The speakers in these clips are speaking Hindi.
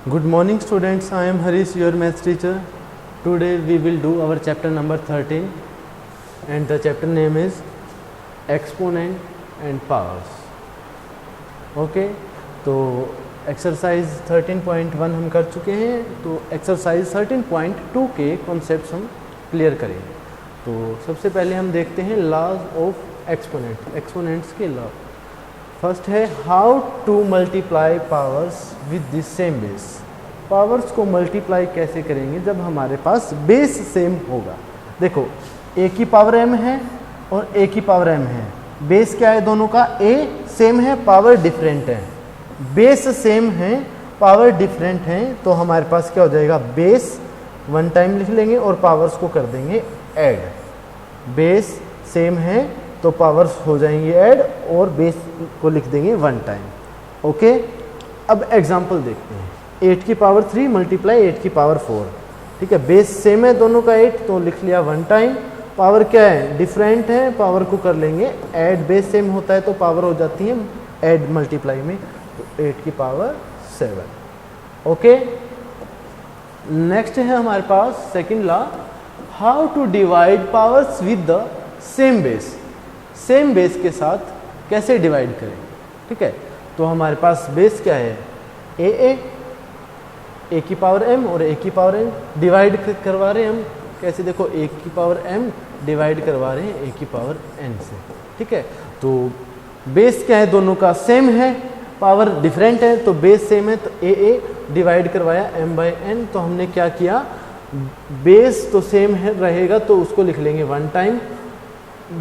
Good morning students, I am Harish, your maths teacher. Today we will do our chapter number 13 and the chapter name is exponent and powers. Okay, तो एक्सरसाइज 13.1 हम कर चुके हैं, तो एक्सरसाइज 13.2 के कॉन्सेप्ट्स हम क्लियर करेंगे। तो सबसे पहले हम देखते हैं लॉज ऑफ एक्सपोनेंट, एक्सपोनेंट्स के लॉ। फर्स्ट है how to multiply powers with the same base. Powers को मल्टीप्लाई कैसे करेंगे जब हमारे पास बेस सेम होगा। देखो a की पावर m है और a की पावर m है, बेस क्या है दोनों का, a सेम है पावर डिफरेंट है। बेस सेम है पावर डिफरेंट है, तो हमारे पास क्या हो जाएगा, बेस वन टाइम लिख लेंगे और पावर्स को कर देंगे ऐड। बेस सेम है तो पावर्स हो जाएंगे ऐड और बेस को लिख देंगे वन टाइम। ओके, अब एग्जांपल देखते हैं। 8 की पावर 3 मल्टीप्लाई 8 की पावर 4, ठीक है। बेस सेम है दोनों का 8 तो लिख लिया वन टाइम। पावर क्या है, डिफरेंट है, पावर को कर लेंगे ऐड। बेस सेम होता है तो पावर हो जाती है ऐड मल्टीप्लाई में, तो 8 की पावर 7। ओके, नेक्स्ट है हमारे पास second law, how to divide powers with the same base. Same base के साथ कैसे डिवाइड करें, ठीक है। तो हमारे पास बेस क्या है, ए की पावर m और a की पावर n, डिवाइड करवा रहे हैं हम कैसे, देखो a की पावर m डिवाइड करवा रहे हैं a की पावर n से, ठीक है। तो बेस क्या है दोनों का सेम है, पावर डिफरेंट है, तो बेस सेम है तो a डिवाइड करवाया m बाई n। तो हमने क्या किया, बेस तो सेम है रहेगा तो उसको लिख लेंगे वन टाइम,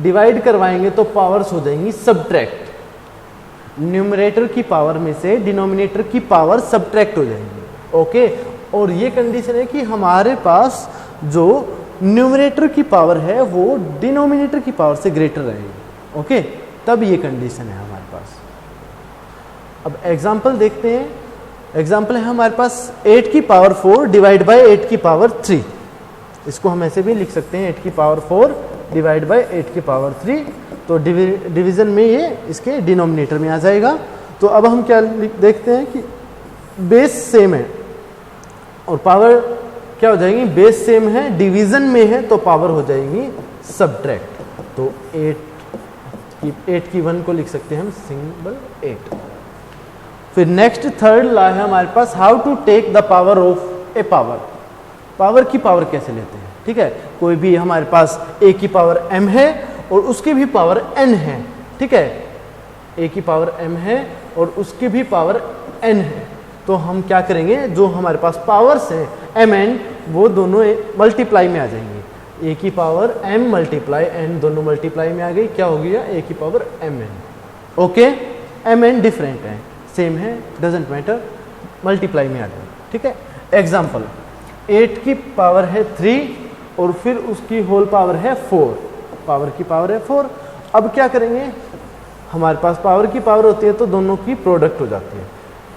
डिवाइड करवाएंगे तो पावर्स हो जाएंगी सब्ट्रैक्ट। न्यूमरेटर की पावर में से डिनोमिनेटर की पावर सब्ट्रैक्ट हो जाएंगी। ओके, और ये कंडीशन है कि हमारे पास जो न्यूमरेटर की पावर है वो डिनोमिनेटर की पावर से ग्रेटर रहेगी। ओके, तब ये कंडीशन है हमारे पास। अब एग्जांपल देखते हैं। एग्जांपल है हमारे पास 8 की पावर 4 डिवाइड बाय 8 की पावर 3। इसको हम ऐसे भी लिख सकते हैं 8 की पावर 4 डिवाइड बाय 8 की पावर 3, तो डिवीजन में ये इसके डिनोमिनेटर में आ जाएगा। तो अब हम क्या देखते हैं कि बेस सेम है और पावर क्या हो जाएगी, बेस सेम है डिवीजन में है तो पावर हो जाएगी सब्ट्रैक्ट। तो 8 की 1 को लिख सकते हैं हम सिंबल 8। फिर नेक्स्ट थर्ड लॉ है हमारे पास, how to take the power of a power. Power की पावर कैसे लेते हैं, ठीक है। कोई भी हमारे पास a की पावर m है और उसकी भी पावर n है, ठीक है। a की पावर m है और उसकी भी पावर n है, तो हम क्या करेंगे, जो हमारे पास पावर्स है m n वो दोनों मल्टीप्लाई में आ जाएंगे। a की पावर m मल्टीप्लाई n दोनों मल्टीप्लाई में आ गई, क्या हो गया, a की power m n। Okay, m n different है, सेम है, डजेंट मैटर, मल्टीप्लाई में आ गई, ठीक है। एग्जाम्पल 8 की पावर है 3 और फिर उसकी होल पावर है 4, पावर की पावर है 4। अब क्या करेंगे, हमारे पास पावर की पावर होती है तो दोनों की प्रोडक्ट हो जाती है।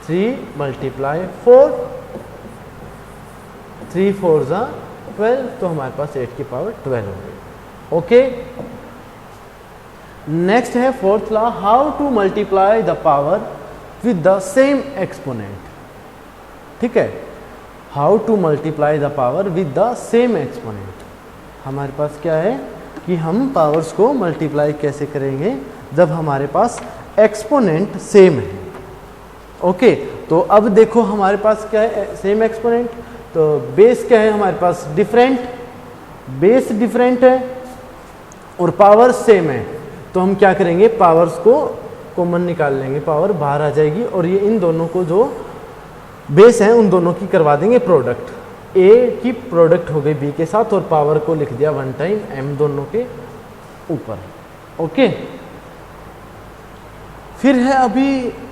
3 मल्टीप्लाई 4, 3 4 जा 12, तो हमारे पास 8 की पावर 12 हो गई। ओके, नेक्स्ट है fourth law, how to multiply the power with the same exponent, ठीक है। How to multiply the power with the same exponent. हमारे पास क्या है कि हम पावर्स को मल्टीप्लाई कैसे करेंगे जब हमारे पास एक्सपोनेंट सेम है। ओके, तो अब देखो हमारे पास क्या है, सेम एक्सपोनेंट, तो बेस क्या है हमारे पास, डिफरेंट, बेस डिफरेंट है और पावर सेम है, तो हम क्या करेंगे, पावर्स को कॉमन निकाल लेंगे, पावर बाहर आ जाएगी और ये इन दोनों को जो बेस है उन दोनों की करवा देंगे प्रोडक्ट। a की प्रोडक्ट हो गई b के साथ और पावर को लिख दिया वन टाइम m दोनों के ऊपर। ओके, फिर है अभी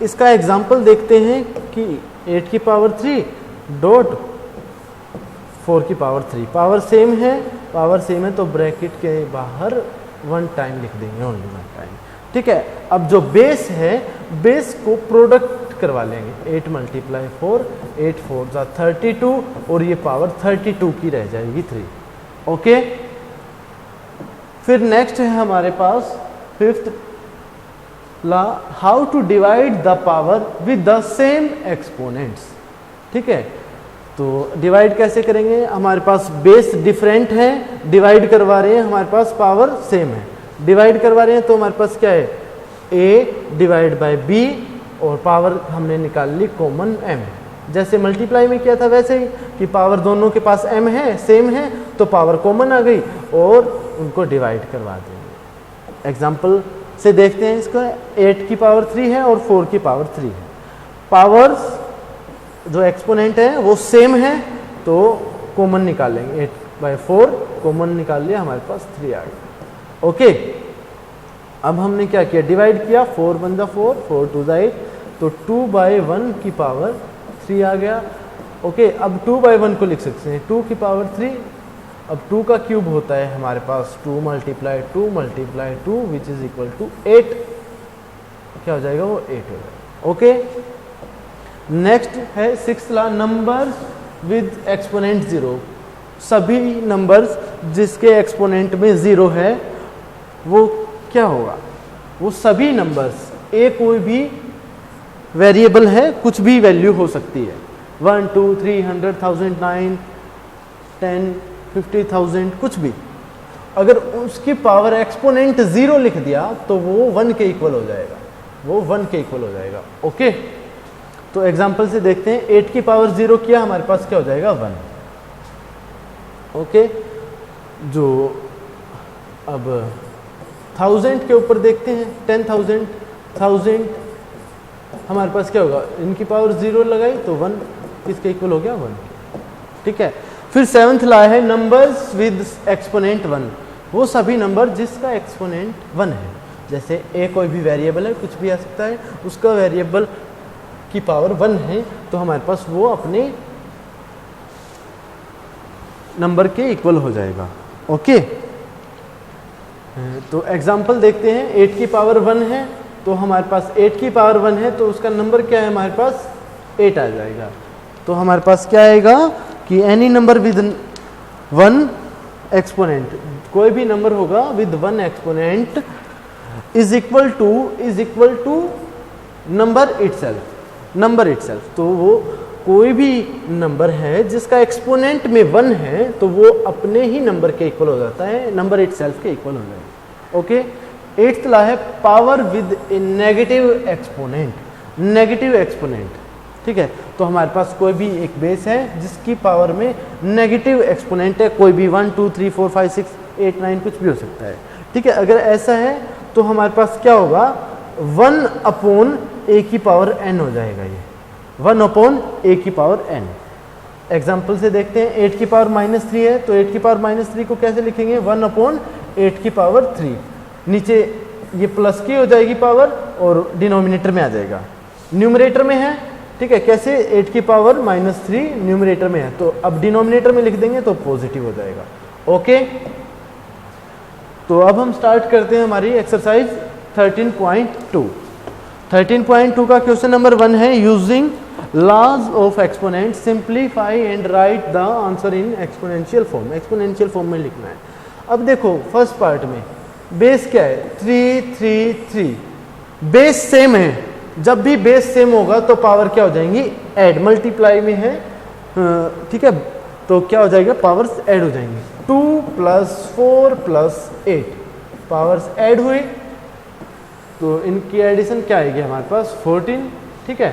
इसका एग्जांपल देखते हैं कि 8 की पावर 3 डॉट 4 की पावर 3, पावर सेम है, पावर सेम है तो ब्रैकेट के बाहर वन टाइम लिख देंगे, ओनली वन टाइम, ठीक है। अब जो बेस है, बेस को प्रोडक्ट करवा लेंगे, 8 मल्टीप्लाई 4, 8 4 जा 32 और ये पावर 32 की रह जाएगी 3। ओके, फिर नेक्स्ट है हमारे पास fifth law, how to divide the power with the same exponents. ठीक है। तो डिवाइड कैसे करेंगे, हमारे पास बेस डिफरेंट है, डिवाइड करवा रहे हैं, हमारे पास पावर सेम है, डिवाइड करवा रहे हैं तो हमारे पास क्या है a डिवाइड बाय b और पावर हमने निकाल ली कॉमन m। जैसे मल्टीप्लाई में किया था वैसे ही कि पावर दोनों के पास m है, सेम है, तो पावर कॉमन आ गई और उनको डिवाइड करवा देंगे। एग्जाम्पल से देखते हैं इसको, 8 की पावर 3 है और 4 की पावर 3 है। पावर्स जो एक्सपोनेंट है वो सेम है तो कॉमन निकालेंगे, 8/4 कॉमन निकाल लिया, हमारे पास 3 आ गया। ओके, अब हमने क्या किया, डिवाइड किया, 4 1 जा 4, 4 2 जा 8, तो 2/1 की पावर 3 आ गया। ओके, अब 2/1 को लिख सकते हैं 2 की पावर 3। अब 2 का क्यूब होता है हमारे पास 2 × 2 विच इज इक्वल टू 8। क्या हो जाएगा, वो 8 हो जाएगा। ओके, नेक्स्ट है 6th law, numbers with exponent 0। सभी नंबर्स जिसके एक्सपोनेंट में 0 है वो क्या होगा, वो सभी नंबर्स, ए कोई भी वेरिएबल है, कुछ भी वैल्यू हो सकती है, 1 2 3 100 1000 9 10 50,000 कुछ भी, अगर उसकी पावर एक्सपोनेंट 0 लिख दिया तो वो 1 के इक्वल हो जाएगा, वो 1 के इक्वल हो जाएगा। ओके, तो एग्जांपल से देखते हैं, 8 की पावर 0 किया, हमारे पास क्या हो जाएगा 1। ओके, जो अब 1000 के ऊपर देखते हैं, 10,000 1000 हमारे पास क्या होगा, इनकी पावर 0 लगाई तो 1 किसके इक्वल हो गया, 1। ठीक है, फिर 7th लॉ है नंबर्स विद एक्सपोनेंट 1। वो सभी नंबर जिसका एक्सपोनेंट 1 है, जैसे ए कोई भी वेरिएबल है, कुछ भी आ सकता है, उसका वेरिएबल की पावर 1 है तो हमारे पास वो अपने नंबर के इक्वल हो जाएगा। ओके, तो एग्जांपल देखते हैं, 8 की पावर 1 है तो हमारे पास 8 की पावर 1 है तो उसका नंबर क्या है, हमारे पास 8 आ जाएगा। तो हमारे पास क्या आएगा कि एनी नंबर विद 1 एक्सपोनेंट, कोई भी नंबर होगा with 1 exponent is equal to number itself. तो वो कोई भी नंबर है जिसका एक्सपोनेंट में 1 है तो वो अपने ही नंबर के इक्वल हो जाता है, नंबर इटसेल्फ के इक्वल हो जाएगा। ओके, 8th लॉ है power with A negative exponent. ठीक है, तो हमारे पास कोई भी एक बेस है जिसकी पावर में नेगेटिव एक्सपोनेंट है, कोई भी 1 2 3 4 5 6 8 9 कुछ भी हो सकता है। ठीक है, अगर ऐसा है तो हमारे पास क्या होगा, 1/a की पावर n हो जाएगा, ये 1/a की पावर n। एग्जाम्पल से देखते हैं, 8 की पावर -3 है तो 8 की पावर -3 को कैसे लिखेंगे, 1/8 की पावर 3, नीचे ये प्लस की हो जाएगी पावर और डिनोमिनेटर में आ जाएगा, न्यूमरेटर में है। ठीक है, कैसे, 8 की पावर -3 न्यूमरेटर में है तो अब डिनोमिनेटर में लिख देंगे तो पॉजिटिव हो जाएगा। ओके, तो अब हम स्टार्ट करते हैं हमारी एक्सरसाइज 13.2। 13.2 का क्वेश्चन नंबर 1 है, using laws of exponent simplify and write the answer in exponential form. Exponential form में लिखना है। अब देखो फर्स्ट पार्ट में बेस क्या है, 3 3 3, बेस सेम है, जब भी बेस सेम होगा तो पावर क्या हो जाएंगी, ऐड, मल्टीप्लाई में है। ठीक है, तो क्या हो जाएगा, पावर्स ऐड हो जाएंगी, 2 + 4 + 8 पावर्स ऐड हुई तो इनकी एडिशन क्या आएगी हमारे पास 14। ठीक है,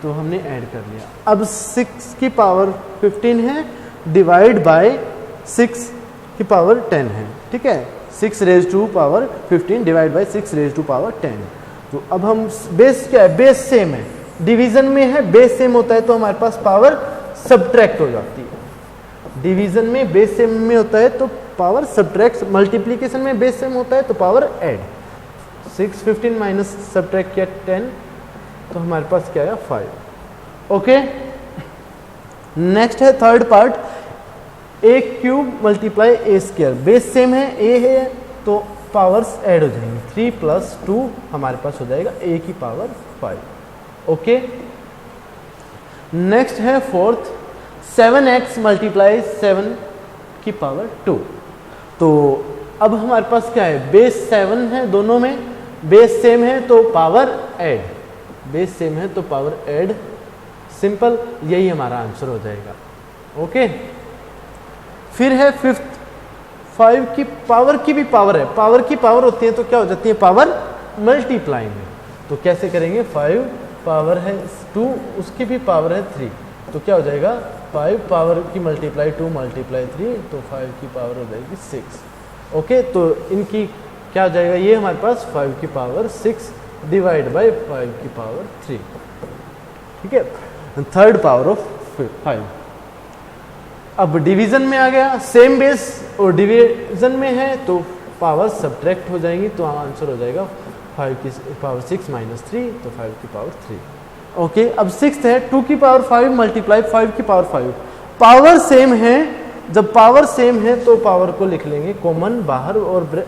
तो हमने ऐड कर लिया। अब 6 की पावर 15 है, डिवाइड बाय 6 की पावर 10 है। ठीक है, 6 raise to power 15 divide by 6 raise to power 10। तो अब हम बेस क्या है, बेस सेम है, डिवीजन में है, बेस सेम होता है तो हमारे पास पावर सब्ट्रैक्ट हो जाती है। डिवीजन में बेस सेम में होता है तो पावर सब्ट्रैक्ट, मल्टीप्लिकेशन में बेस सेम होता है तो पावर ऐड। 6 15 माइनस सब्ट्रैक्ट किया 10 तो हमारे पास क्या आया 5। ओके, नेक्स्ट है third part, a cube multiply a square, base same है, a है तो पावर्स ऐड हो जाएंगी, 3 + 2 हमारे पास हो जाएगा a की पावर 5। ओके, नेक्स्ट है फोर्थ, 7x मल्टीप्लाई 7 की पावर 2। तो अब हमारे पास क्या है, बेस 7 है, दोनों में बेस सेम है तो पावर ऐड, बेस सेम है तो पावर ऐड सिंपल, यही हमारा आंसर हो जाएगा। ओके, फिर है फिफ्थ, 5 की पावर की भी पावर है, पावर की पावर होती है तो क्या हो जाती है, पावर मल्टीप्लाई में। तो कैसे करेंगे, 5 पावर है 2, उसकी भी पावर है 3, तो क्या हो जाएगा 5 पावर की मल्टीप्लाई 2 मल्टीप्लाई 3, तो 5 की पावर हो जाएगी 6। ओके, तो इनकी क्या हो जाएगा, ये हमारे पास 5 की पावर 6 डिवाइड बाय 5 की पावर 3, ठीक है, थर्ड पावर ऑफ 5। अब डिवीजन में आ गया, सेम बेस और डिवीजन में है तो पावर सब्ट्रैक्ट हो जाएंगी, तो आंसर हो जाएगा 5 की पावर 6 माइनस 3, तो 5 की पावर 3। ओके, अब सिक्स्थ है 2 की पावर 5 मल्टीप्लाई 5 की पावर 5। पावर सेम है, जब पावर सेम है तो पावर को लिख लेंगे कॉमन बाहर, और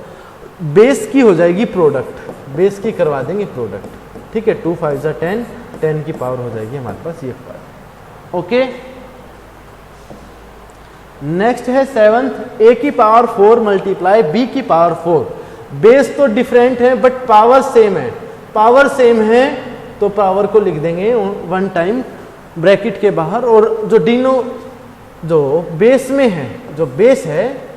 बेस की हो जाएगी प्रोडक्ट, बेस की करवा देंगे प्रोडक्ट, ठीक है। 2 5 जा 10, 10 की पावर हो जाएगी हमारे पास ये 5। ओके, नेक्स्ट है सेवंथ, a की पावर 4 मल्टीप्लाई b की पावर 4। बेस तो डिफरेंट है बट पावर सेम है, पावर सेम है तो पावर को लिख देंगे 1 टाइम ब्रैकेट के बाहर, और जो बेस में है, जो बेस है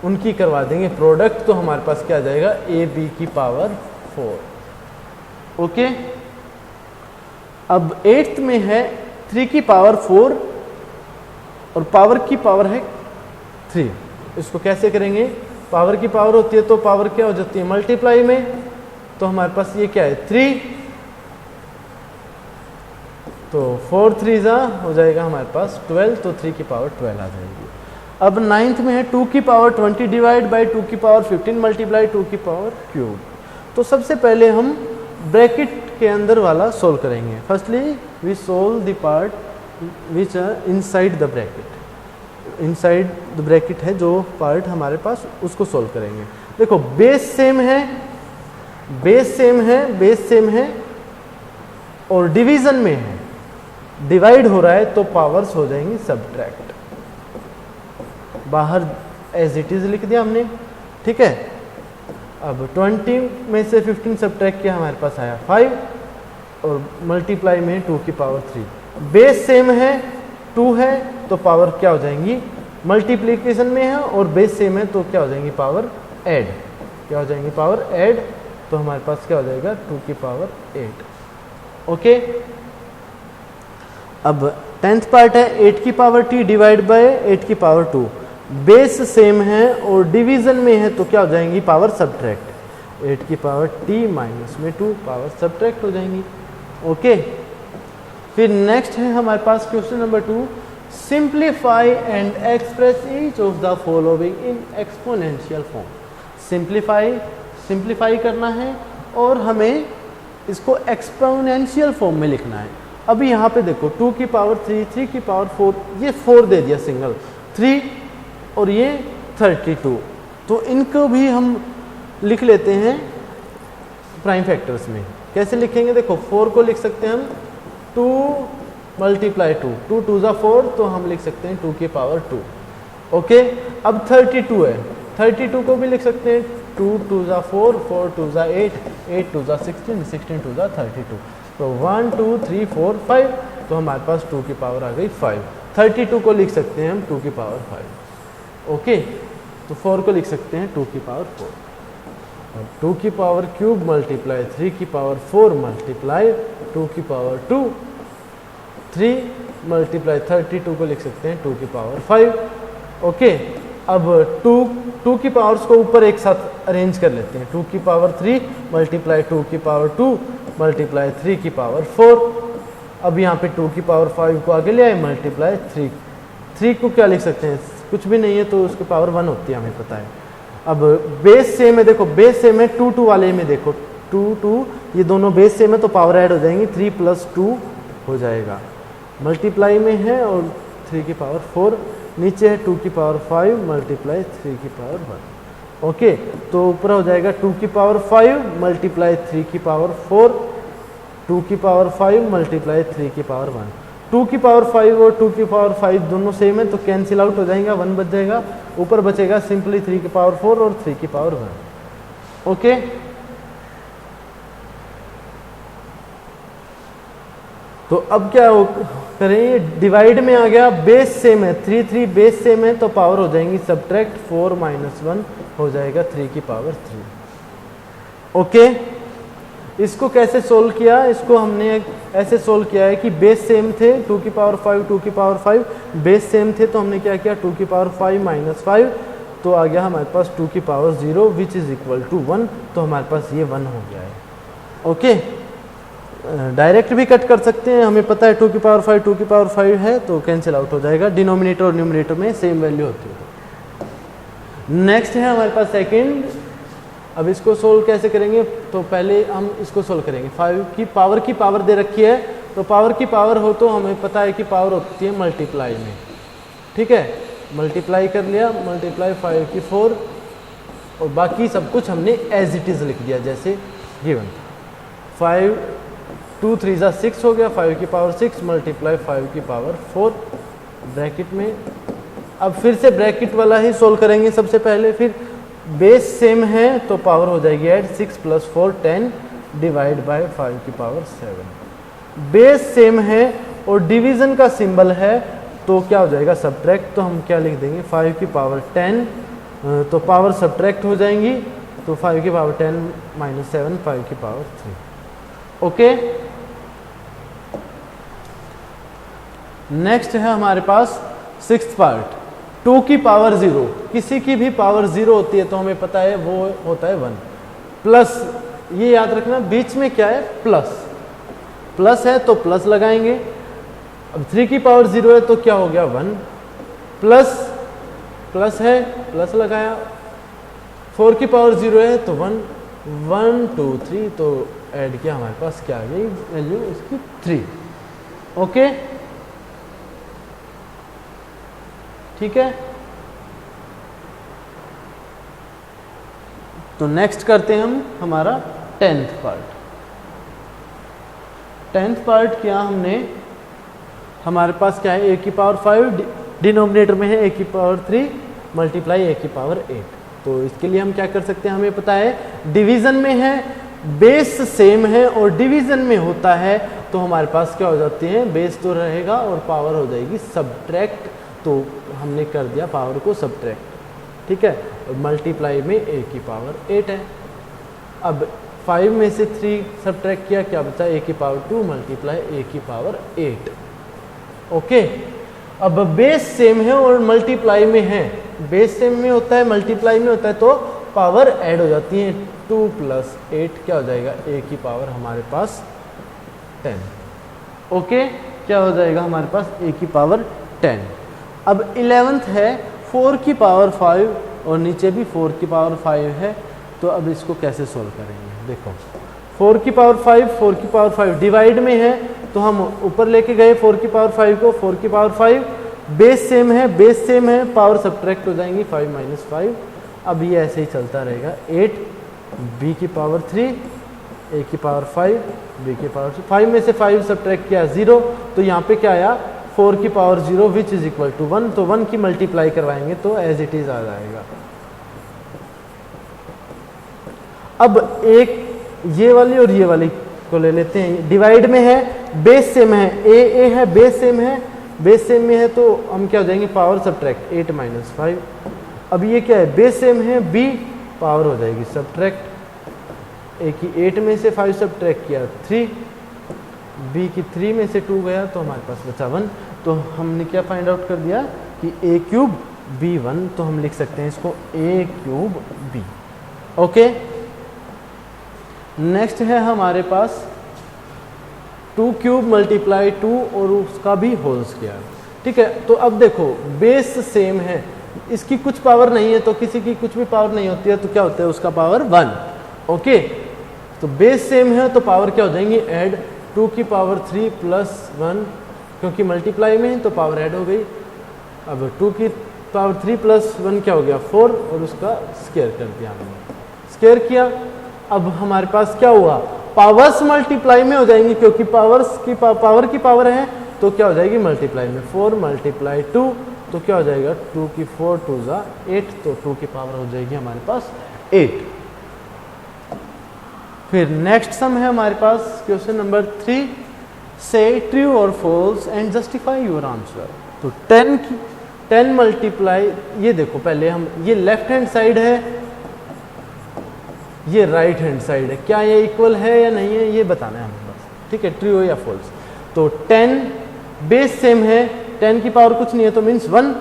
उनकी करवा देंगे प्रोडक्ट, तो हमारे पास क्या आ जाएगा a b की पावर 4। ओके, अब 8th में है 3 की पावर 4 और पावर की पावर है 3। इसको कैसे करेंगे, पावर की पावर होती है तो पावर क्या हो जाती है मल्टीप्लाई में, तो हमारे पास ये क्या है 3, तो 4 3 जा हो जाएगा हमारे पास 12, तो 3 की पावर 12 आ जाएगी। अब 9th में है 2 की पावर 20 डिवाइड बाई 2 की पावर 15 मल्टीप्लाई 2 की पावर क्यूब। तो सबसे पहले हम ब्रैकेट के अंदर वाला सोल्व करेंगे। Firstly we solve the part which are inside the bracket, inside the bracket है जो पार्ट हमारे पास, उसको सोल्व करेंगे। देखो बेस सेम है, बेस सेम है, बेस सेम है और डिवीजन में है, डिवाइड हो रहा है तो पावर्स हो जाएंगी सब्ट्रैक्ट, बाहर एज इट इज लिख दिया हमने, ठीक है। अब 20 में से 15 सब्ट्रैक्ट किया, हमारे पास आया 5 और मल्टीप्लाई में 2 की पावर 3। बेस सेम है 2 है तो पावर क्या हो जाएंगी मल्टीप्लीकेशन में है, और बेस सेम है तो क्या हो जाएंगी पावर ऐड, क्या हो जाएंगी पावर ऐड, तो हमारे पास क्या हो जाएगा 2 की पावर 8। ओके, अब 10th पार्ट है 8 की पावर t डिवाइड बाय 8 की पावर 2। बेस सेम है और डिवीजन में है तो क्या हो जाएंगी पावर सब्ट्रैक्ट, 8 की पावर t माइनस में 2 पावर सब्ट्रैक्ट हो जाएंगी। ओके, फिर नेक्स्ट है हमारे पास question number 2, simplify and express each of the following in exponential form. Simplify करना है और हमें इसको एक्सपोनेंशियल फॉर्म में लिखना है। अभी यहाँ पे देखो 2 की पावर 3, 3 की पावर 4, ये 4 दे दिया सिंगल, 3 और ये 32, तो इनको भी हम लिख लेते हैं प्राइम फैक्टर्स में। कैसे लिखेंगे, देखो 4 को लिख सकते हैं हम 2 मल्टीप्लाई 2, 2 2 जा 4, तो हम लिख सकते हैं 2 की पावर 2। ओके, अब 32 है, 32 को भी लिख सकते हैं 2 2 जा 4, 4 2 जा 8, 8 2 जा 16, 16 2 जा 32, तो 1 2 3 4 5, तो हमारे पास 2 की पावर आ गई 5। 32 को लिख सकते हैं हम 2 की पावर 5। ओके, तो 4 को लिख सकते हैं 2 की पावर 4, और 2 की पावर क्यूब मल्टीप्लाई 3 की पावर 4 मल्टीप्लाई 2 की पावर 2, 3 मल्टीप्लाई 32 को लिख सकते हैं 2 की पावर 5। ओके, अब 2 की पावर्स को ऊपर एक साथ अरेंज कर लेते हैं। 2 की पावर 3 मल्टीप्लाई 2 की पावर 2 मल्टीप्लाई 3 की पावर 4। अब यहाँ पे 2 की पावर 5 को आगे ले आए मल्टीप्लाई 3 को क्या लिख सकते हैं, कुछ भी नहीं है तो उसकी पावर 1 होती है, हमें पता है। अब बेस सेम है, देखो बेस सेम है 2 2 वाले में, देखो 2 2 ये दोनों बेस सेम है तो पावर ऐड हो जाएंगी, 3 + 2 हो जाएगा, मल्टीप्लाई में है और 3 की पावर 4, नीचे है 2 की पावर 5 मल्टीप्लाई 3 की पावर 1। ओके, तो ऊपर हो जाएगा 2 की पावर 5 मल्टीप्लाई 3 की पावर 4, 2 की पावर 5 मल्टीप्लाई 3 की पावर 1। 2 की पावर 5 और 2 की पावर 5 दोनों सेम है तो कैंसिल आउट हो जाएगा, 1 बच जाएगा, ऊपर बचेगा सिंपली 3 की पावर 4 और 3 की पावर 1। ओके, तो अब क्या करें, डिवाइड में आ गया, बेस सेम है, 3 3 बेस सेम है तो पावर हो जाएंगी सब्ट्रैक्ट 4 - 1 हो जाएगा 3 की पावर 3। ओके, इसको कैसे सोल्व किया, इसको हमने ऐसे सोल्व किया है कि बेस सेम थे 2 की पावर 5 2 की पावर 5 बेस सेम थे तो हमने क्या किया 2 की पावर 5 - 5 तो आ गया हमारे पास 2 की power 0 which is equal to 1 तो हमारे पास ये 1 हो गया है। ओके, डायरेक्ट भी कट कर सकते हैं, हमें पता है 2 की पावर 5 2 की पावर 5 है तो कैंसिल आउट हो जाएगा, डिनोमिनेटर और न्यूमरेटर में सेम वैल्यू होती है। नेक्स्ट है हमारे पास सेकंड। अब इसको सोल्व कैसे करेंगे, तो पहले हम इसको सोल्व करेंगे। 5 की पावर दे रखी है तो पावर की पावर हो तो हमें पता है कि पावर होती है मल्टीप्लाई में, ठीक है, मल्टीप्लाई कर लिया, मल्टीप्लाई 5 की 4 और बाकी सब कुछ हमने एज इट इज़ लिख दिया जैसे गिवन था। 5 2 3 जा 6 हो गया, 5 की पावर 6 मल्टीप्लाई 5 की पावर 4 ब्रैकेट में। अब फिर से ब्रैकेट वाला ही सोल्व करेंगे सबसे पहले, फिर बेस सेम है तो पावर हो जाएगी ऐड 6 + 4 10 डिवाइड बाय 5 की पावर 7। बेस सेम है और डिवीजन का सिंबल है तो क्या हो जाएगा सब्ट्रैक्ट, तो हम क्या लिख देंगे 5 की पावर 10 तो पावर सब्ट्रैक्ट हो जाएंगी तो 5 की पावर 10 - 7 5 की पावर 3। ओके, नेक्स्ट है हमारे पास 6th पार्ट, 2 की पावर 0, किसी की भी पावर 0 होती है तो हमें पता है वो होता है 1 प्लस, ये याद रखना बीच में क्या है प्लस, प्लस है तो प्लस लगाएंगे। अब 3 की पावर 0 है तो क्या हो गया 1 प्लस प्लस है प्लस लगाया, 4 की पावर 0 है तो 1 1 2 3 तो ऐड किया, हमारे पास क्या आ गई वैल्यू इसकी 3। ओके, ठीक है, तो नेक्स्ट करते हैं हम हमारा 10th पार्ट। 10th पार्ट क्या हमने, हमारे पास क्या है a की पावर 5 डिनोमिनेटर में है a की पावर 3 मल्टीप्लाई a की पावर 8। तो इसके लिए हम क्या कर सकते हैं, हमें पता है डिवीजन में है, बेस सेम है और डिवीजन में होता है तो हमारे पास क्या हो जाती है, बेस तो रहेगा और पावर हो जाएगी सब्ट्रैक्ट, तो हमने कर दिया पावर को सब्ट्रैक्ट, ठीक है, और मल्टीप्लाई में a की पावर 8 है। अब 5 में से 3 सब्ट्रैक्ट किया, क्या बचा a की पावर 2 मल्टीप्लाई a की पावर 8। ओके, अब बेस सेम है और मल्टीप्लाई में है, बेस सेम में होता है मल्टीप्लाई में होता है तो पावर ऐड हो जाती है, 2 + 8 क्या हो जाएगा a की पावर हमारे पास 10। ओके, क्या हो जाएगा हमारे पास a की पावर 10। अब 11th है 4 की पावर 5 और नीचे भी 4 की पावर 5 है तो अब इसको कैसे सोल्व करेंगे, देखो 4 की पावर 5 4 की पावर 5 डिवाइड में है तो हम ऊपर लेके गए 4 की पावर 5 को, 4 की पावर 5 बेस सेम है, बेस सेम है, पावर सब्ट्रैक्ट हो जाएंगी 5 - 5। अब ये ऐसे ही चलता रहेगा 8 b की पावर 3 a की पावर 5 b की पावर 5 में से 5 सब्ट्रैक्ट किया 0 तो यहाँ पे क्या आया 4 की power 0 which is equal to 1 तो 1 की मल्टीप्लाई करवाएंगे तो एज इट इज आ जाएगा। अब एक ये वाली और ये वाली को ले लेते हैं, डिवाइड में है, बेस सेम है, a है, बेस सेम है, बेस सेम में है तो हम क्या हो जाएंगे पावर सब्ट्रैक्ट 8 - 5। अब ये क्या है बेस सेम है, b पावर हो जाएगी सब्ट्रैक्ट, a की 8 में से 5 सब्ट्रैक्ट किया 3, b की 3 में से 2 गया तो हमारे पास बचा 1। तो हमने क्या फाइंड आउट कर दिया कि a³ b1 तो हम लिख सकते हैं इसको a³ b। ओके, नेक्स्ट है हमारे पास 2³ मल्टीप्लाई 2 और उसका भी होल स्क्वायर, ठीक है। तो अब देखो बेस सेम है, इसकी कुछ पावर नहीं है तो किसी की कुछ भी पावर नहीं होती है तो क्या होता है उसका पावर 1। ओके, तो बेस सेम है तो पावर क्या हो जाएंगी ऐड, 2 की पावर 3 + 1 क्योंकि मल्टीप्लाई में है तो पावर ऐड हो गई। अब 2 की पावर 3 + 1 क्या हो गया 4 और उसका स्क्वायर कर दिया हमने, स्क्वायर किया। अब हमारे पास क्या हुआ पावर्स मल्टीप्लाई में हो जाएंगी क्योंकि पावर की पावर है तो क्या हो जाएगी मल्टीप्लाई में, 4 × 2 तो क्या हो जाएगा 2 की 4 2 = 8 तो 2 की पावर हो जाएगी हमारे पास 8। फिर नेक्स्ट सम है हमारे पास क्वेश्चन नंबर 3 से ट्रू और false and justify your answer. तो 10 मल्टीप्लाई, ये देखो पहले हम, ये लेफ्ट हैंड साइड है, ये राइट हैंड साइड है, क्या ये इक्वल है या नहीं है ये बताना है हमें बस, ठीक है, ट्रू या फॉल्स। तो 10 बेस सेम है, 10 की पावर कुछ नहीं है तो मीन्स 1,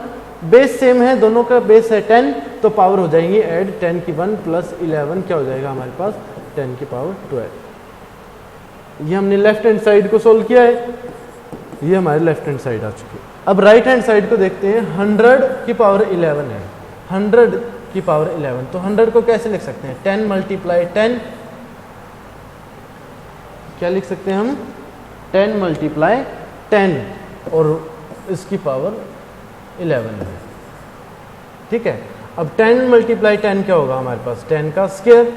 बेस सेम है, दोनों का बेस है 10, तो पावर हो जाएंगी ऐड 10 की 1 प्लस 11 क्या हो जाएगा हमारे पास 10 की पावर 12। ये हमने लेफ्ट हैंड साइड को सोल्व किया है, ये हमारे लेफ्ट हैंड साइड आ चुकी है। अब राइट हैंड साइड को देखते हैं, 100 की पावर 11 है, 100 की पावर 11, तो 100 को कैसे लिख सकते हैं, 10 मल्टीप्लाई 10, क्या लिख सकते हैं हम, 10 मल्टीप्लाई 10 और इसकी पावर 11 है, ठीक है। अब 10 मल्टीप्लाई 10 क्या होगा हमारे पास, 10 का स्क्वायर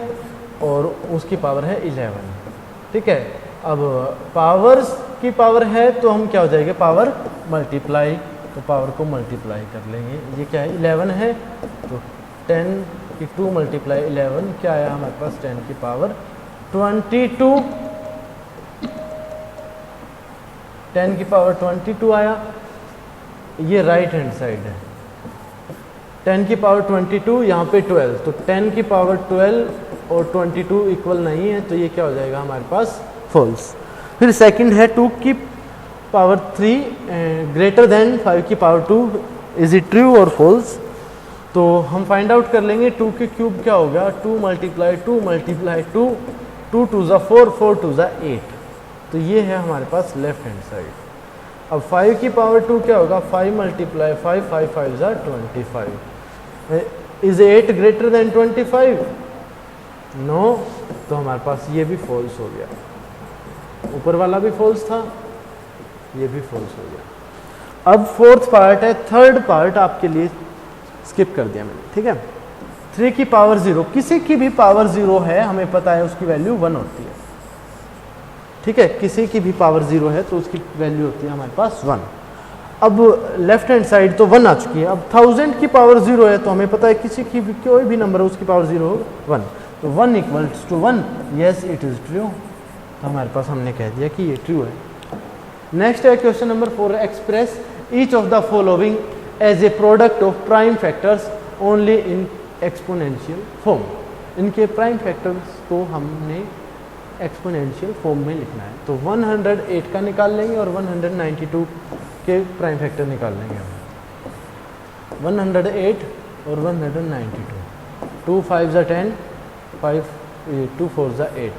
और उसकी पावर है 11, ठीक है। अब पावर्स की पावर है तो हम क्या हो जाएंगे, पावर मल्टीप्लाई, तो पावर को मल्टीप्लाई कर लेंगे, ये क्या है 11 है, तो 10 की 2 मल्टीप्लाई 11 क्या आया हमारे पास 10 की पावर 22, 10 की पावर 22 आया। ये राइट हैंड साइड है, 10 की पावर 22, यहाँ पे 12, तो 10 की पावर 12 और 22 इक्वल नहीं है, तो ये क्या हो जाएगा हमारे पास फॉल्स। फिर सेकंड है 2 की पावर 3 ग्रेटर देन 5 की पावर 2, इज इट ट्रू और फॉल्स। तो हम फाइंड आउट कर लेंगे 2 के क्यूब क्या होगा, 2 मल्टीप्लाई 2 मल्टीप्लाई 2, 2 2 ज़ा 4, 4 2 ज़ा 8, तो ये है हमारे पास लेफ्ट हैंड साइड। अब 5 की पावर 2 क्या होगा, 5 मल्टीप्लाई 5, 5 5 ज़ा 25, इज 8 ग्रेटर देन 25, नो, तो हमारे पास ये भी फॉल्स हो गया, ऊपर वाला भी फॉल्स था, ये भी फॉल्स हो गया। अब फोर्थ पार्ट है, थर्ड पार्ट आपके लिए स्किप कर दिया मैंने, ठीक है। 3 की पावर 0, किसी की भी पावर 0 है, हमें पता है उसकी वैल्यू 1 होती है, ठीक है, किसी की भी पावर 0 है तो उसकी वैल्यू होती है हमारे पास 1। अब लेफ्ट हैंड साइड तो 1 आ चुकी है, अब 1000 की पावर 0 है तो हमें पता है किसी की भी कोई भी नंबर है उसकी पावर 0 हो 1, तो 1 equals to 1, yes it is true, तो हमारे पास हमने कह दिया कि ये ट्रू है। नेक्स्ट है question number 4, express each of the following as a product of prime factors only in exponential form. इनके प्राइम फैक्टर्स को हमने एक्सपोनेंशियल फॉर्म में लिखना है, तो 108 का निकाल लेंगे और 192 के प्राइम फैक्टर निकाल लेंगे हम, 108 और 192, 2 5 ज़ा 10, 5 2 4 ज़ा 8,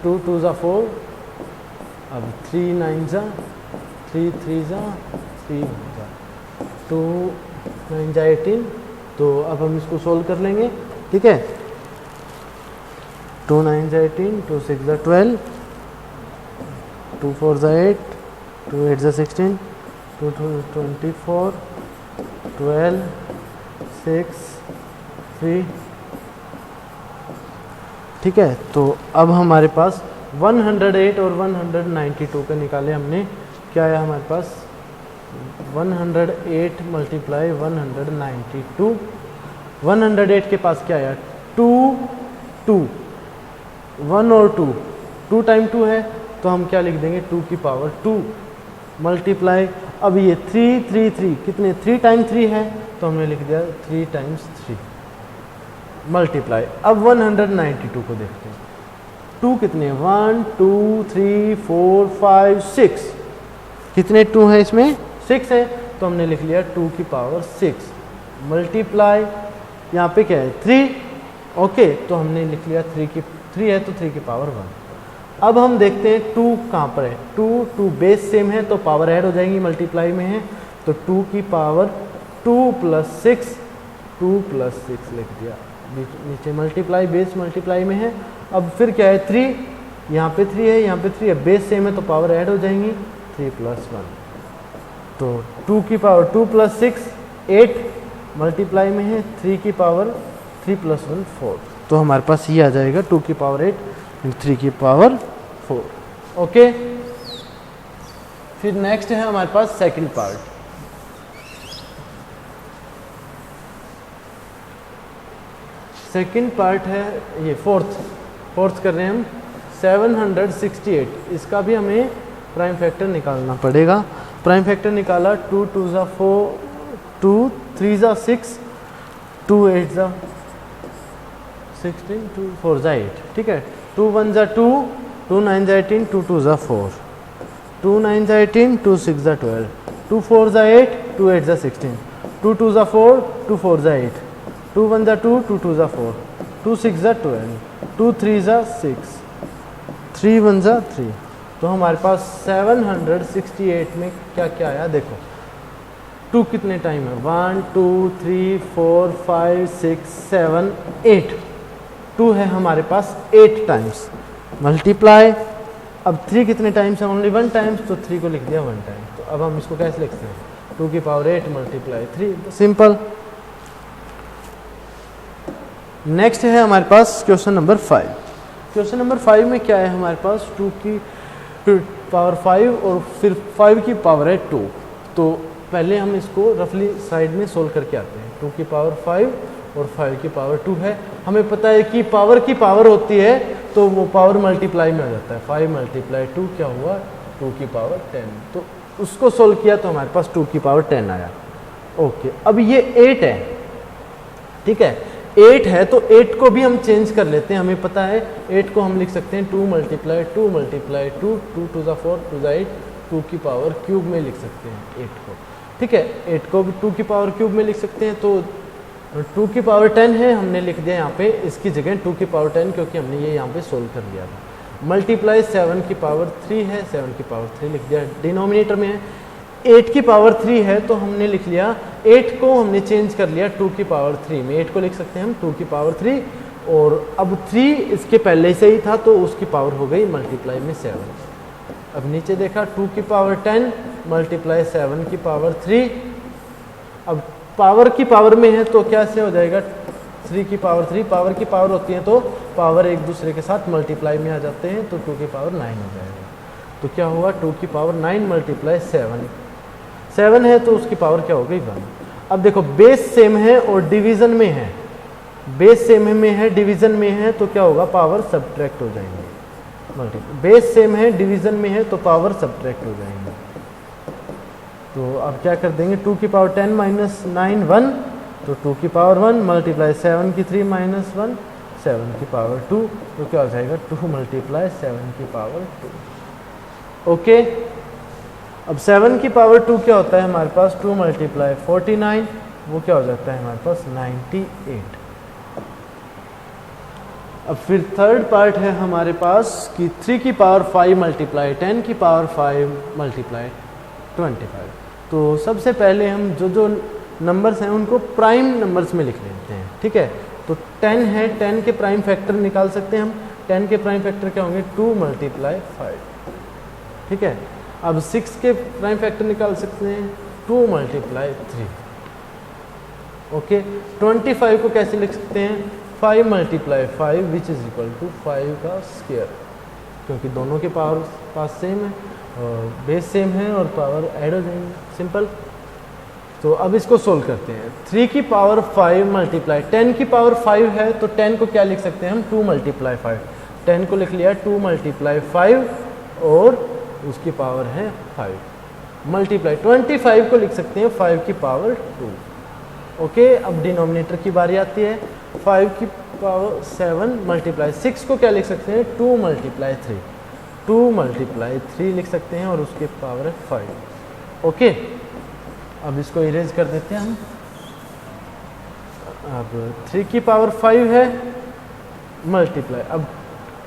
2 2 ज़ा 4, अब 3 9 ज़ा 3 3 ज़ा 3 ज़ा 2 9 ज़ा 18, तो अब हम इसको सोल्व कर लेंगे, ठीक है। 2 9 ज़ा 18, 2 6 ज़ा 12, 2 4 ज़ा 8, 2 8 ज़ा 16, 2 2 24, 12 6 3, ठीक है। तो अब हमारे पास 108 और 192 का निकाले हमने, क्या आया हमारे पास 108 मल्टीप्लाई 192, 108 के पास क्या आया 2 2, 1 और 2, 2 टाइम 2 है तो हम क्या लिख देंगे 2 की पावर 2 मल्टीप्लाई, अब ये 3 3 3 कितने 3 टाइम 3 है तो हमने लिख दिया 3 टाइम्स 3 मल्टीप्लाई। अब 192 को देखते हैं, 2 कितने 1 2 3 4 5 6, कितने 2 है इसमें 6 है तो हमने लिख लिया 2 की पावर 6 मल्टीप्लाई, यहाँ पे क्या है 3, ओके, तो हमने लिख लिया 3 है तो 3 की पावर 1। अब हम देखते हैं 2 कहाँ पर है, 2 बेस सेम है तो पावर ऐड हो जाएंगी, मल्टीप्लाई में है तो 2 की पावर 2 + 6, 2 + 6 लिख दिया, नीचे मल्टीप्लाई, बेस मल्टीप्लाई में है। अब फिर क्या है 3, यहाँ पे 3 है, यहाँ पे 3 है, बेस सेम है तो पावर ऐड हो जाएंगी 3 + 1, तो 2 की पावर 2 + 6 8 मल्टीप्लाई में है, 3 की पावर 3 + 1 4, तो हमारे पास ये आ जाएगा 2 की पावर 8 3 की पावर 4, ओके। फिर नेक्स्ट है हमारे पास सेकंड पार्ट, सेकंड पार्ट है ये फोर्थ कर रहे हैं हम 768, इसका भी हमें प्राइम फैक्टर निकालना पड़ेगा। प्राइम फैक्टर निकाला, 2 2 ज़ा 4, 2 3 ज़ा 6, 2 8 ज़ा 16, 2 4 ज़ा 8, ठीक है। 2 1 ज़ा 2, 2 9 ज़ा 18, 2 2 ज़ा 4, 2 9 ज़ा 18, 2 6 ज़ा 12, 2 4 ज़ा 8, 2 8 ज़ा 16, 2 2 ज़ा 4, 2 4 ज़ा 8, 2 1 ज़ा 2, 2 2 ज़ा 4, 2 6 ज़ा 12, 2 3 ज़ा 6, 3 1 ज़ा 3। तो हमारे पास 768 में क्या क्या आया देखो। 2 कितने टाइम है, 1 2 3 4 5 6 7 8, 2 है हमारे पास 8 टाइम्स, मल्टीप्लाई। अब 3 कितने टाइम्स है, ओनली 1 टाइम्स, तो 3 को लिख दिया 1 टाइम। तो अब हम इसको कैसे लिखते हैं, 2 की पावर 8 मल्टीप्लाई 3, सिंपल। नेक्स्ट है हमारे पास क्वेश्चन नंबर 5। क्वेश्चन नंबर 5 में क्या है हमारे पास, 2 की पावर 5 और फिर 5 की पावर है 2। तो पहले हम इसको रफली साइड में सोल्व करके आते हैं। 2 की पावर 5 और 5 की पावर 2 है। हमें पता है कि पावर की पावर होती है तो वो पावर मल्टीप्लाई में आ जाता है। 5 मल्टीप्लाई 2 क्या हुआ, 2 की पावर 10। तो उसको सोल्व किया तो हमारे पास 2 की पावर 10 आया। ओके, अब ये 8 है, ठीक है। 8 है तो 8 को भी हम चेंज कर लेते हैं। हमें पता है 8 को हम लिख सकते हैं 2 मल्टीप्लाई 2 मल्टीप्लाई 2, 2 2 ज़ा 4, 2 ज़ा 8, 2 की पावर क्यूब में लिख सकते हैं 8 को, ठीक है। 8 को भी 2 की पावर क्यूब में लिख सकते हैं। तो 2 की पावर 10 है, हमने लिख दिया यहाँ पे इसकी जगह 2 की पावर 10, क्योंकि हमने ये यहाँ पे सोल्व कर लिया था। मल्टीप्लाई 7 की पावर 3 है, 7 की पावर 3 लिख दिया, डिनोमिनेटर में है। 8 की पावर 3 है तो हमने लिख लिया 8 को हमने चेंज कर लिया 2 की पावर 3 में। 8 को लिख सकते हैं हम 2 की पावर 3, और अब 3 इसके पहले से ही था तो उसकी पावर हो गई मल्टीप्लाई में 7। अब नीचे देखा 2 की पावर 10 मल्टीप्लाई 7 की पावर 3। अब पावर की पावर में है तो क्या से हो जाएगा, 3 की पावर 3, पावर की पावर होती है तो पावर एक दूसरे के साथ मल्टीप्लाई में आ जाते हैं, तो 2 की पावर 9 हो जाएगा। तो क्या हुआ, 2 की पावर 9 मल्टीप्लाई 7 है तो उसकी पावर क्या हो गई 1। अब देखो बेस सेम है और डिवीजन में है, बेस सेम में है डिवीजन में है तो क्या होगा, पावर सब्ट्रैक्ट हो जाएंगे। बेस सेम है डिवीजन में है तो पावर सब्ट्रैक्ट हो जाएंगे। तो अब क्या कर देंगे, 2 की पावर 10 माइनस 9 1, तो 2 की पावर 1 मल्टीप्लाई 7 की 3 माइनस 1 7 की पावर 2, तो क्या हो जाएगा 2 मल्टीप्लाई 7 की पावर 2। ओके, अब 7 की पावर 2 क्या होता है हमारे पास, 2 मल्टीप्लाई 49, वो क्या हो जाता है हमारे पास 98। अब फिर थर्ड पार्ट है हमारे पास कि 3 की पावर 5 मल्टीप्लाई 10 की पावर 5 मल्टीप्लाई 25। तो सबसे पहले हम जो नंबर्स हैं उनको प्राइम नंबर्स में लिख लेते हैं, ठीक है। तो 10 है, 10 के प्राइम फैक्टर निकाल सकते हैं हम। 10 के प्राइम फैक्टर क्या होंगे, 2 मल्टीप्लाई 5, ठीक है। अब 6 के प्राइम फैक्टर निकाल सकते हैं, 2 मल्टीप्लाई 3। ओके, 25 को कैसे लिख सकते हैं, 5 multiply 5 which is equal to 5 का स्क्वायर, क्योंकि दोनों के पावर पास सेम है और बेस सेम है और पावर ऐड हो जाएंगे, सिंपल। तो अब इसको सोल्व करते हैं। 3 की पावर 5 मल्टीप्लाई 10 की पावर 5 है तो 10 को क्या लिख सकते हैं हम, 2 मल्टीप्लाई 5। 10 को लिख लिया 2 मल्टीप्लाई 5 और उसकी पावर है 5 मल्टीप्लाई 25 को लिख सकते हैं 5 की पावर 2। ओके, अब डिनोमिनेटर की बारी आती है। 5 की पावर 7 मल्टीप्लाई 6 को क्या लिख सकते हैं, 2 मल्टीप्लाई 3, 2 मल्टीप्लाई 3 लिख सकते हैं और उसके पावर है 5। ओके, अब इसको इरेज कर देते हैं हम। अब 3 की पावर 5 है मल्टीप्लाई,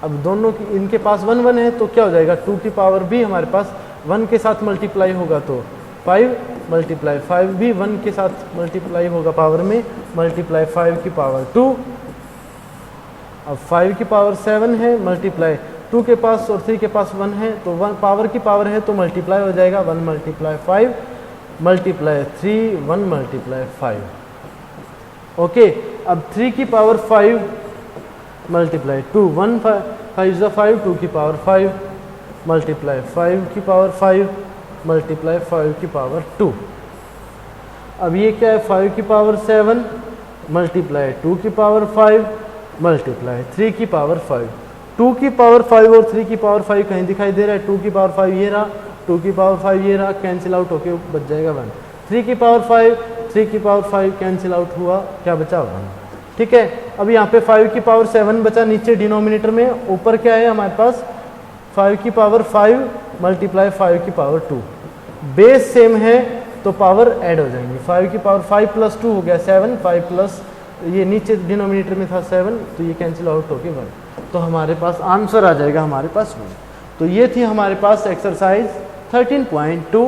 अब दोनों की इनके पास 1 1 है तो क्या हो जाएगा, 2 की पावर भी हमारे पास 1 के साथ मल्टीप्लाई होगा तो 5 मल्टीप्लाई 5 भी 1 के साथ मल्टीप्लाई होगा पावर में, मल्टीप्लाई 5 की पावर 2। अब 5 की पावर 7 है मल्टीप्लाई 2 के पास और 3 के पास 1 है तो 1 पावर की पावर है तो मल्टीप्लाई हो जाएगा, 1 मल्टीप्लाई 5 मल्टीप्लाई 3 1 मल्टीप्लाई 5। ओके, अब 3 की पावर 5 मल्टीप्लाई 2 1 5 5 2 की पावर 5 मल्टीप्लाई 5 की पावर 5 मल्टीप्लाई 5 की पावर 2। अब ये क्या है, 5 की पावर 7 मल्टीप्लाई 2 की पावर 5 मल्टीप्लाई 3 की पावर 5। 2 की पावर 5 और 3 की पावर 5 कहीं दिखाई दे रहा है, 2 की पावर 5 ये रहा, 2 की पावर 5 ये रहा, कैंसिल आउट होके बच जाएगा 1। 3 की पावर 5, 3 की पावर 5 कैंसिल आउट हुआ, क्या बचा 1। ठीक है, अब यहाँ पे 5 की पावर 7 बचा नीचे डिनोमिनेटर में, ऊपर क्या है हमारे पास 5 की पावर 5 मल्टीप्लाई 5 की पावर 2। बेस सेम है तो पावर ऐड हो जाएंगी, 5 की पावर 5 प्लस 2 हो गया 7, 5 प्लस ये नीचे डिनोमिनेटर में था 7, तो ये कैंसिल आउट होके 1, तो हमारे पास आंसर आ जाएगा हमारे पास 1। तो ये थी हमारे पास एक्सरसाइज 13.2।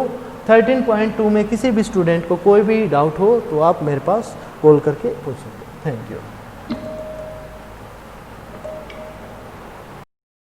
13.2 में किसी भी स्टूडेंट को कोई भी डाउट हो तो आप मेरे पास कॉल करके पूछ सकते हैं। Thank you.